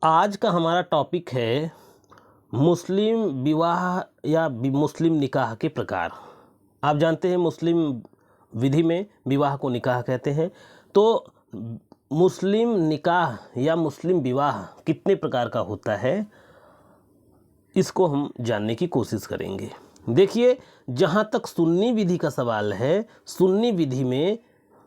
आज का हमारा टॉपिक है मुस्लिम विवाह या मुस्लिम निकाह के प्रकार। आप जानते हैं मुस्लिम विधि में विवाह को निकाह कहते हैं। तो मुस्लिम निकाह या मुस्लिम विवाह कितने प्रकार का होता है, इसको हम जानने की कोशिश करेंगे। देखिए, जहाँ तक सुन्नी विधि का सवाल है, सुन्नी विधि में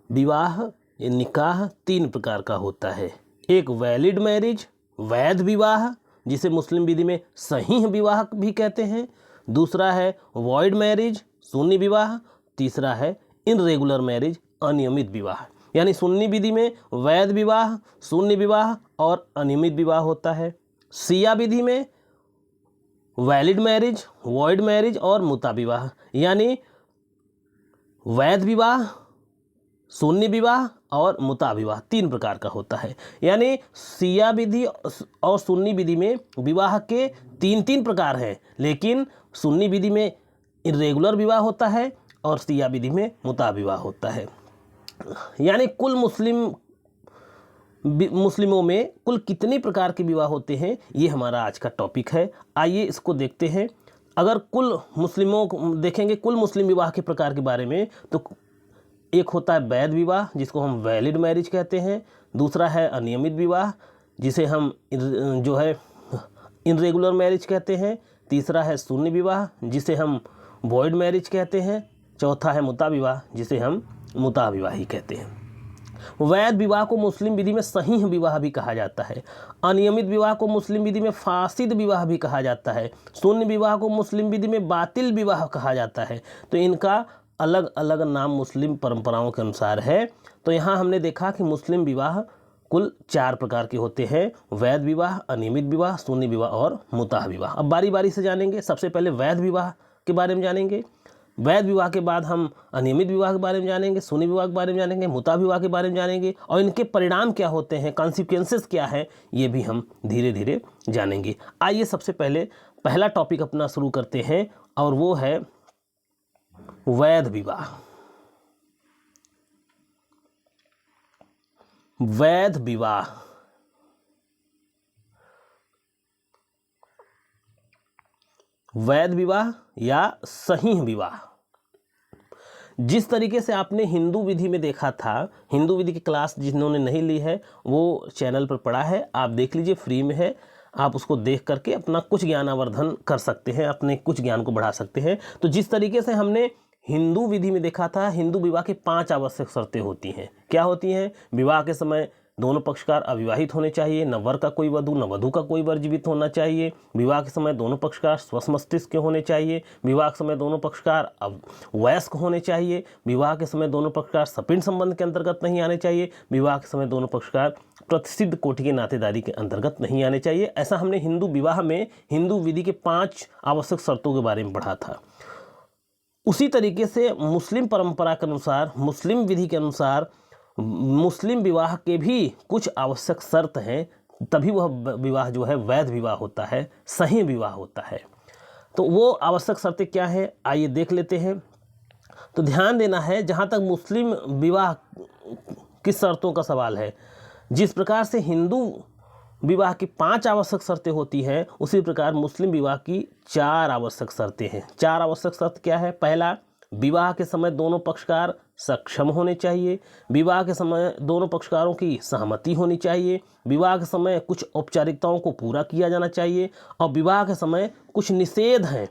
विवाह या निकाह 3 प्रकार का होता है। एक वैलिड मैरिज, वैध विवाह, जिसे मुस्लिम विधि में सहीह विवाह भी कहते हैं। दूसरा है वॉइड मैरिज, सुन्नी विवाह। तीसरा है इनरेगुलर मैरिज, अनियमित विवाह। यानी सुन्नी विधि में वैध विवाह, सुन्नी विवाह और अनियमित विवाह होता है। शिया विधि में वैलिड मैरिज, वॉइड मैरिज और मुता विवाह। यानी वैध विवाह, सुन्नी विवाह और मुता विवाह 3 प्रकार का होता है। यानी शिया विधि और सुन्नी विधि में विवाह के 3 प्रकार हैं, लेकिन सुन्नी विधि में इर्रेगुलर विवाह होता है और शिया विधि में मुता विवाह होता है। यानी कुल मुस्लिमों में कुल कितने प्रकार के विवाह होते हैं, ये हमारा आज का टॉपिक है। आइए इसको देखते हैं। अगर कुल मुस्लिमों को देखेंगे, कुल मुस्लिम विवाह के प्रकार के बारे में, तो एक होता है वैध विवाह, जिसको हम वैलिड मैरिज कहते हैं। दूसरा है अनियमित विवाह, जिसे हम जो है इनरेगुलर मैरिज कहते हैं। तीसरा है सुन्नी विवाह, जिसे हम वॉइड मैरिज कहते हैं। चौथा है मुता विवाह, जिसे हम मुता विवाह ही कहते हैं। वैध विवाह को मुस्लिम विधि में सहीह विवाह भी कहा जाता है। अनियमित विवाह को मुस्लिम विधि में फासिद विवाह भी कहा जाता है। सुन्नी विवाह को मुस्लिम विधि में बातिल विवाह कहा जाता है। तो इनका अलग अलग नाम मुस्लिम परंपराओं के अनुसार है। तो यहाँ हमने देखा कि मुस्लिम विवाह कुल 4 प्रकार के होते हैं: वैध विवाह, अनियमित विवाह, सुन्नी विवाह और मुताह विवाह। अब बारी बारी से जानेंगे। सबसे पहले वैध विवाह के बारे में जानेंगे। वैध विवाह के बाद हम अनियमित विवाह के बारे में जानेंगे, सुन्नी विवाह के बारे में जानेंगे, मुताह विवाह के बारे में जानेंगे, और इनके परिणाम क्या होते हैं, कॉन्सिक्वेंसेस क्या है, ये भी हम धीरे धीरे जानेंगे। आइए सबसे पहले पहला टॉपिक अपना शुरू करते हैं, और वो है वैध विवाह। वैध विवाह वैध विवाह या सहीह विवाह, जिस तरीके से आपने हिंदू विधि में देखा था, हिंदू विधि की क्लास जिन्होंने नहीं ली है वो चैनल पर पड़ा है, आप देख लीजिए, फ्री में है। आप उसको देख करके अपना कुछ ज्ञानावर्धन कर सकते हैं, अपने कुछ ज्ञान को बढ़ा सकते हैं। तो जिस तरीके से हमने हिंदू विधि में देखा था, हिंदू विवाह की 5 आवश्यक शर्तें होती हैं। क्या होती हैं? विवाह के समय दोनों पक्षकार अविवाहित होने चाहिए, न वर का कोई वधू न वधू का कोई वर जीवित होना चाहिए। विवाह के समय दोनों पक्षकार स्वस्थ मस्तिष्क के होने चाहिए। विवाह के समय दोनों पक्षकार वयस्क होने चाहिए। विवाह के समय दोनों पक्षकार सपिंड संबंध के अंतर्गत नहीं आने चाहिए। विवाह के समय दोनों पक्षकार प्रतिसिद्ध कोटि की नातेदारी के अंतर्गत नहीं आने चाहिए। ऐसा हमने हिंदू विवाह में हिंदू विधि के 5 आवश्यक शर्तों के बारे में पढ़ा था। उसी तरीके से मुस्लिम परंपरा के अनुसार, मुस्लिम विधि के अनुसार मुस्लिम विवाह के भी कुछ आवश्यक शर्त हैं, तभी वह विवाह जो है वैध विवाह होता है, सही विवाह होता है। तो वो आवश्यक शर्तें क्या हैं, आइए देख लेते हैं। तो ध्यान देना है, जहाँ तक मुस्लिम विवाह की शर्तों का सवाल है, जिस प्रकार से हिंदू विवाह की 5 आवश्यक शर्तें होती हैं, उसी प्रकार मुस्लिम विवाह की 4 आवश्यक शर्तें हैं। 4 आवश्यक शर्त क्या है? पहला, विवाह के समय दोनों पक्षकार सक्षम होने चाहिए। विवाह के समय दोनों पक्षकारों की सहमति होनी चाहिए। विवाह के समय कुछ औपचारिकताओं को पूरा किया जाना चाहिए। और विवाह के समय कुछ निषेध हैं,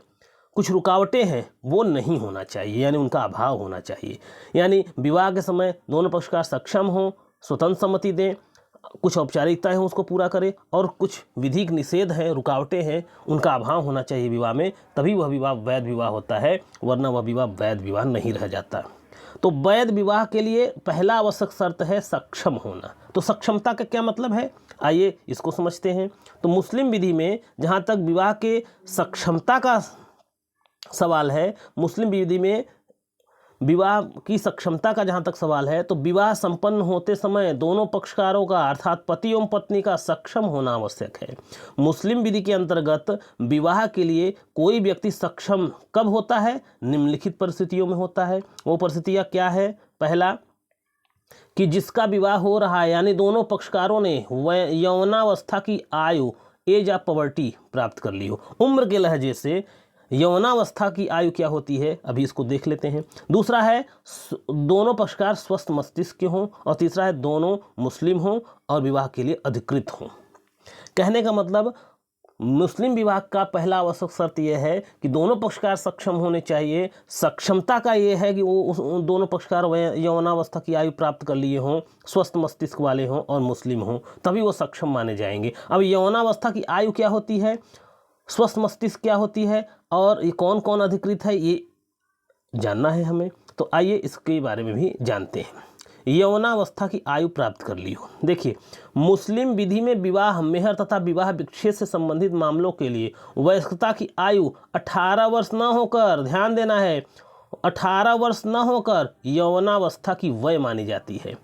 कुछ रुकावटें हैं, वो नहीं होना चाहिए, यानी उनका अभाव होना चाहिए। यानी विवाह के समय दोनों पक्षकार सक्षम हों, स्वतंत्र सम्मति दें, कुछ औपचारिकताएं हैं उसको पूरा करें, और कुछ विधिक निषेध हैं, रुकावटें हैं, उनका अभाव होना चाहिए विवाह में, तभी वह विवाह वैध विवाह होता है, वरना वह विवाह वैध विवाह नहीं रह जाता। तो वैध विवाह के लिए पहला आवश्यक शर्त है सक्षम होना। तो सक्षमता का क्या मतलब है, आइए इसको समझते हैं। तो मुस्लिम विधि में जहाँ तक विवाह के सक्षमता का सवाल है, मुस्लिम विधि में विवाह की सक्षमता का जहाँ तक सवाल है, तो विवाह संपन्न होते समय दोनों पक्षकारों का, अर्थात पति एवं पत्नी का सक्षम होना आवश्यक है। मुस्लिम विधि के अंतर्गत विवाह के लिए कोई व्यक्ति सक्षम कब होता है? निम्नलिखित परिस्थितियों में होता है। वो परिस्थितियाँ क्या है? पहला, कि जिसका विवाह हो रहा है, यानी दोनों पक्षकारों ने यौवनावस्था की आयु, एज ऑफ पवर्टी प्राप्त कर ली हो। उम्र के लहजे से यौवनावस्था की आयु क्या होती है, अभी इसको देख लेते हैं। दूसरा है दोनों पक्षकार स्वस्थ मस्तिष्क के हों, और तीसरा है दोनों मुस्लिम हों और विवाह के लिए अधिकृत हों। कहने का मतलब मुस्लिम विवाह का पहला आवश्यक शर्त यह है कि दोनों पक्षकार सक्षम होने चाहिए। सक्षमता का ये है कि वो दोनों पक्षकार यौवनावस्था की आयु प्राप्त कर लिए हों, स्वस्थ मस्तिष्क वाले हों और मुस्लिम हों, तभी वो सक्षम माने जाएंगे। अब यौवनावस्था की आयु क्या होती है, स्वस्थ मस्तिष्क क्या होती है, और ये कौन कौन अधिकृत है, ये जानना है हमें। तो आइए इसके बारे में भी जानते हैं। यौवनावस्था की आयु प्राप्त कर ली हो। देखिए, मुस्लिम विधि में विवाह, मेहर तथा विवाह विच्छेद से संबंधित मामलों के लिए वयस्कता की आयु 18 वर्ष न होकर, ध्यान देना है, 18 वर्ष न होकर यौवनावस्था की वय मानी जाती है।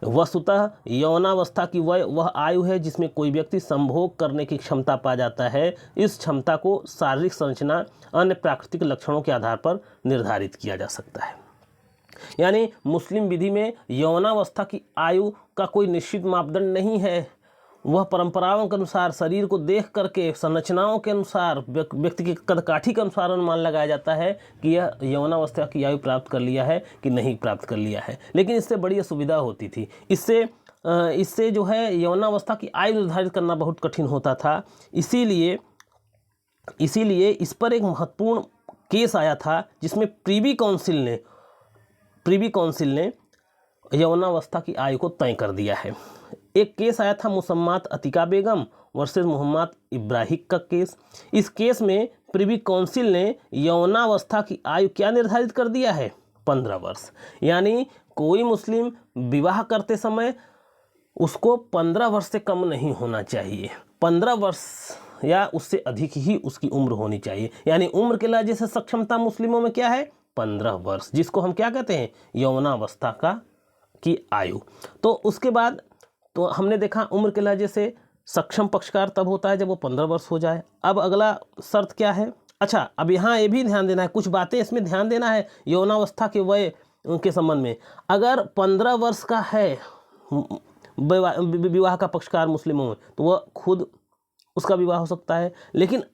वस्तुतः यौवनावस्था की वय वह आयु है जिसमें कोई व्यक्ति संभोग करने की क्षमता पा जाता है। इस क्षमता को शारीरिक संरचना, अन्य प्राकृतिक लक्षणों के आधार पर निर्धारित किया जा सकता है। यानी मुस्लिम विधि में यौवनावस्था की आयु का कोई निश्चित मापदंड नहीं है। वह परंपराओं के अनुसार, शरीर को देख करके, संरचनाओं के अनुसार, व्यक्ति की कदकाठी के अनुसार अनुमान लगाया जाता है कि यह यौवनावस्था की आयु प्राप्त कर लिया है कि नहीं प्राप्त कर लिया है। लेकिन इससे बड़ी असुविधा होती थी। इससे जो है यौवनावस्था की आयु निर्धारित करना बहुत कठिन होता था। इसीलिए इस पर एक महत्वपूर्ण केस आया था जिसमें प्रीवी काउंसिल ने यौवनावस्था की आयु को तय कर दिया है। एक केस आया था मुसम्मात अतिका बेगम वर्सेस मोहम्मद इब्राहिम का केस। इस केस में प्रीवी काउंसिल ने यौवनावस्था की आयु क्या निर्धारित कर दिया है, 15 वर्ष। यानी कोई मुस्लिम विवाह करते समय उसको 15 वर्ष से कम नहीं होना चाहिए, 15 वर्ष या उससे अधिक ही उसकी उम्र होनी चाहिए। यानी उम्र के लिहाज से सक्षमता मुस्लिमों में क्या है, 15 वर्ष, जिसको हम क्या कहते हैं, यौवनावस्था की आयु। तो उसके बाद तो हमने देखा उम्र के लिहाज से सक्षम पक्षकार तब होता है जब वो 15 वर्ष हो जाए। अब अगला शर्त क्या है, अच्छा अब यहाँ ये भी ध्यान देना है, कुछ बातें इसमें ध्यान देना है यौवनावस्था के वय के संबंध में। अगर 15 वर्ष का है विवाह का पक्षकार मुस्लिमों में, तो वह खुद उसका विवाह हो सकता है, लेकिन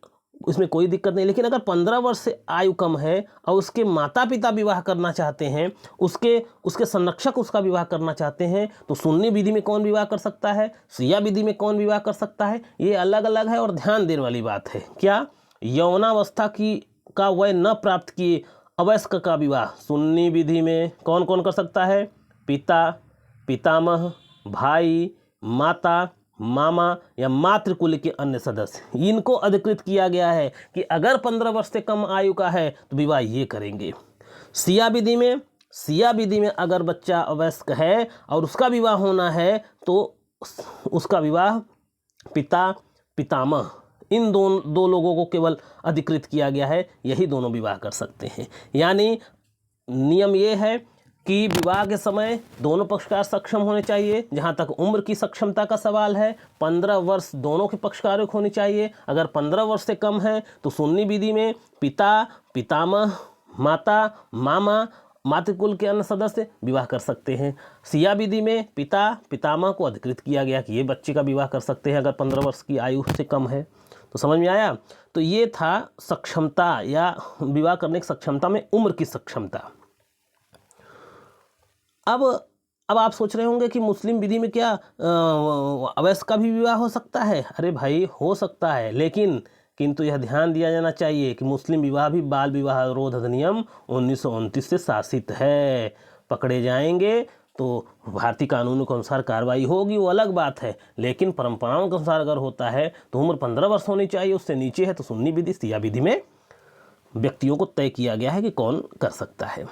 इसमें कोई दिक्कत नहीं। लेकिन अगर 15 वर्ष से आयु कम है और उसके माता पिता विवाह करना चाहते हैं, उसके संरक्षक उसका विवाह करना चाहते हैं, तो सुन्नी विधि में कौन विवाह कर सकता है, शिया विधि में कौन विवाह कर सकता है, ये अलग अलग है। और ध्यान देने वाली बात है क्या, यौवनावस्था का वय न प्राप्त किए अवयस्क का विवाह सुन्नी विधि में कौन कौन कर सकता है, पिता, पितामह, भाई, माता, मामा या मातृकुल के अन्य सदस्य, इनको अधिकृत किया गया है कि अगर 15 वर्ष से कम आयु का है तो विवाह ये करेंगे। शिया विधि में अगर बच्चा अवयस्क है और उसका विवाह होना है तो उसका विवाह पिता, पितामह, इन दो लोगों को केवल अधिकृत किया गया है, यही दोनों विवाह कर सकते हैं। यानी नियम ये है कि विवाह के समय दोनों पक्षकार सक्षम होने चाहिए। जहाँ तक उम्र की सक्षमता का सवाल है, 15 वर्ष दोनों के पक्षकारों को होनी चाहिए। अगर 15 वर्ष से कम है तो सुन्नी विधि में पिता, पितामह, माता, मामा, मातृकुल के अन्य सदस्य विवाह कर सकते हैं। शिया विधि में पिता, पितामह को अधिकृत किया गया कि ये बच्चे का विवाह कर सकते हैं अगर 15 वर्ष की आयु से कम है। तो समझ में आया। तो ये था सक्षमता या विवाह करने की सक्षमता में उम्र की सक्षमता। अब आप सोच रहे होंगे कि मुस्लिम विधि में क्या अवयस्क का भी विवाह हो सकता है। अरे भाई हो सकता है, किंतु यह ध्यान दिया जाना चाहिए कि मुस्लिम विवाह भी बाल विवाह रोध अधिनियम 1929 से शासित है। पकड़े जाएंगे तो भारतीय कानूनों के अनुसार कार्रवाई होगी, वो अलग बात है, लेकिन परंपराओं के अनुसार अगर होता है तो उम्र 15 वर्ष होनी चाहिए, उससे नीचे है तो सुन्नी विधि, शिया विधि में व्यक्तियों को तय किया गया है कि कौन कर सकता है।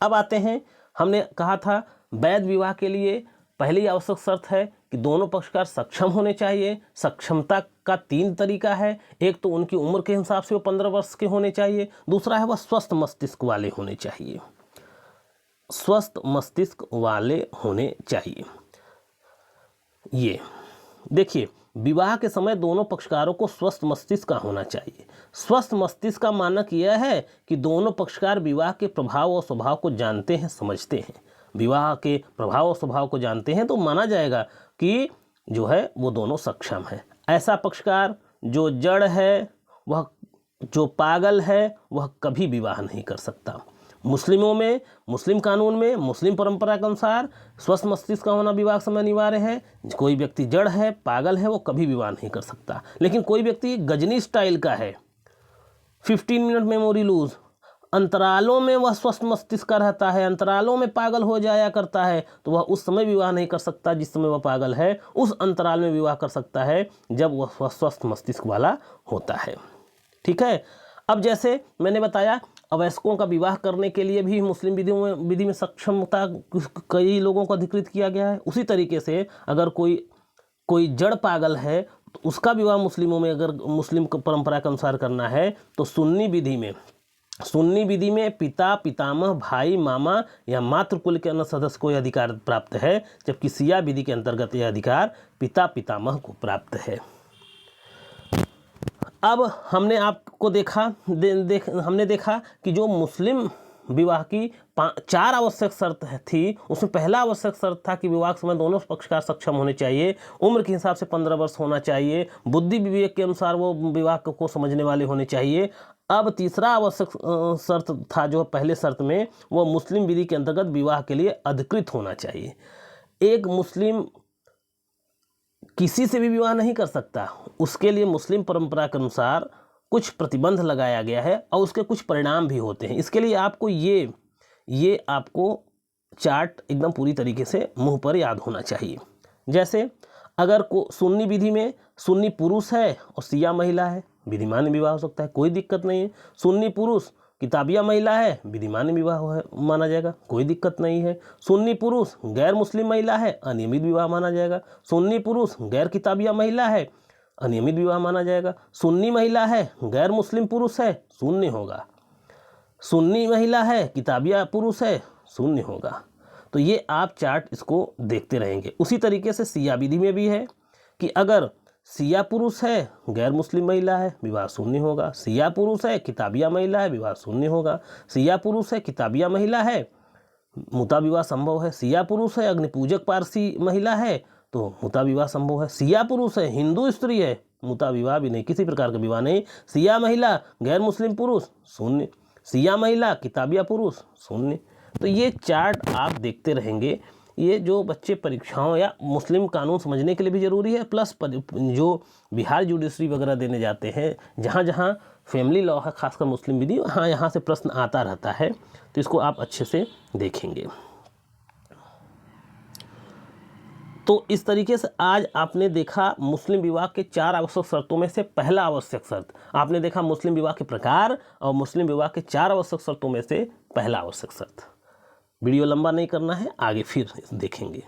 अब आते हैं, हमने कहा था वैध विवाह के लिए पहली आवश्यक शर्त है कि दोनों पक्षकार सक्षम होने चाहिए। सक्षमता का 3 तरीका है, एक तो उनकी उम्र के हिसाब से वो 15 वर्ष के होने चाहिए, दूसरा है वह स्वस्थ मस्तिष्क वाले होने चाहिए, स्वस्थ मस्तिष्क वाले होने चाहिए। ये देखिए, विवाह के समय दोनों पक्षकारों को स्वस्थ मस्तिष्क का होना चाहिए। स्वस्थ मस्तिष्क का मानक यह है कि दोनों पक्षकार विवाह के प्रभाव और स्वभाव को जानते हैं, समझते हैं। विवाह के प्रभाव और स्वभाव को जानते हैं, तो माना जाएगा कि जो है वो दोनों सक्षम है। ऐसा पक्षकार जो जड़ है, वह जो पागल है, वह कभी विवाह नहीं कर सकता। मुस्लिमों में, मुस्लिम कानून में, मुस्लिम परंपरा के अनुसार स्वस्थ मस्तिष्क का होना विवाह समय अनिवार्य है। कोई व्यक्ति जड़ है, पागल है, वो कभी विवाह नहीं कर सकता। लेकिन कोई व्यक्ति गजनी स्टाइल का है, 15 मिनट मेमोरी लूज, अंतरालों में वह स्वस्थ मस्तिष्क का रहता है, अंतरालों में पागल हो जाया करता है, तो वह उस समय विवाह नहीं कर सकता जिस समय वह पागल है। उस अंतराल में विवाह कर सकता है जब वह स्वस्थ मस्तिष्क वाला होता है। ठीक है। अब जैसे मैंने बताया, अवयस्कों का विवाह करने के लिए भी मुस्लिम विधि में सक्षमता कई लोगों को अधिकृत किया गया है। उसी तरीके से अगर कोई जड़ पागल है तो उसका विवाह मुस्लिमों में, अगर मुस्लिम परंपरा के अनुसार करना है तो सुन्नी विधि में पिता, पितामह, भाई, मामा या मातृकुल के अन्य सदस्य को यह अधिकार प्राप्त है, जबकि सिया विधि के अंतर्गत यह अधिकार पिता, पितामह को प्राप्त है। अब हमने हमने देखा कि जो मुस्लिम विवाह की 4 आवश्यक शर्त थी, उसमें पहला आवश्यक शर्त था कि विवाह के समय दोनों पक्षकार सक्षम होने चाहिए, उम्र के हिसाब से 15 वर्ष होना चाहिए, बुद्धि विवेक के अनुसार वो विवाह को समझने वाले होने चाहिए। अब तीसरा आवश्यक शर्त था जो पहले शर्त में, वो मुस्लिम विधि के अंतर्गत विवाह के लिए अधिकृत होना चाहिए। एक मुस्लिम किसी से भी विवाह नहीं कर सकता, उसके लिए मुस्लिम परंपरा के अनुसार कुछ प्रतिबंध लगाया गया है और उसके कुछ परिणाम भी होते हैं। इसके लिए आपको ये आपको चार्ट एकदम पूरी तरीके से मुंह पर याद होना चाहिए। जैसे अगर सुन्नी विधि में सुन्नी पुरुष है और सिया महिला है, विधिमान विवाह हो सकता है, कोई दिक्कत नहीं है। सुन्नी पुरुष किताबिया महिला है, विधिमान विवाह है माना जाएगा, कोई दिक्कत नहीं है। सुन्नी पुरुष गैर मुस्लिम महिला है, अनियमित विवाह माना जाएगा। सुन्नी पुरुष गैर किताबिया महिला है, अनियमित विवाह माना जाएगा। सुन्नी महिला है, गैर मुस्लिम पुरुष है, शून्य होगा। सुन्नी महिला है, किताबिया पुरुष है, शून्य होगा। तो ये आप चार्ट इसको देखते रहेंगे। उसी तरीके से सिया विधि में भी है कि अगर सिया पुरुष है, गैर मुस्लिम महिला है, विवाह शून्य होगा। सिया पुरुष है, किताबिया महिला है, विवाह शून्य होगा। सिया पुरुष है, किताबिया महिला है, मुता विवाह संभव है। सिया पुरुष है, अग्निपूजक पारसी महिला है, तो मुता विवाह संभव है। सिया पुरुष है, हिंदू स्त्री है, मुता विवाह भी नहीं, किसी प्रकार का विवाह नहीं। सिया महिला, गैर मुस्लिम पुरुष, शून्य। सिया महिला, किताबिया पुरुष, शून्य। तो ये चार्ट आप देखते रहेंगे। ये जो बच्चे परीक्षाओं या मुस्लिम कानून समझने के लिए भी ज़रूरी है, प्लस जो बिहार जुडिशरी वगैरह देने जाते हैं, जहाँ जहाँ फैमिली लॉ है, खासकर मुस्लिम विधि, यहाँ से प्रश्न आता रहता है, तो इसको आप अच्छे से देखेंगे। तो इस तरीके से आज आपने देखा मुस्लिम विवाह के 4 आवश्यक शर्तों में से पहला आवश्यक शर्त आपने देखा, मुस्लिम विवाह के प्रकार और मुस्लिम विवाह के 4 आवश्यक शर्तों में से पहला आवश्यक शर्त। वीडियो लंबा नहीं करना है, आगे फिर देखेंगे।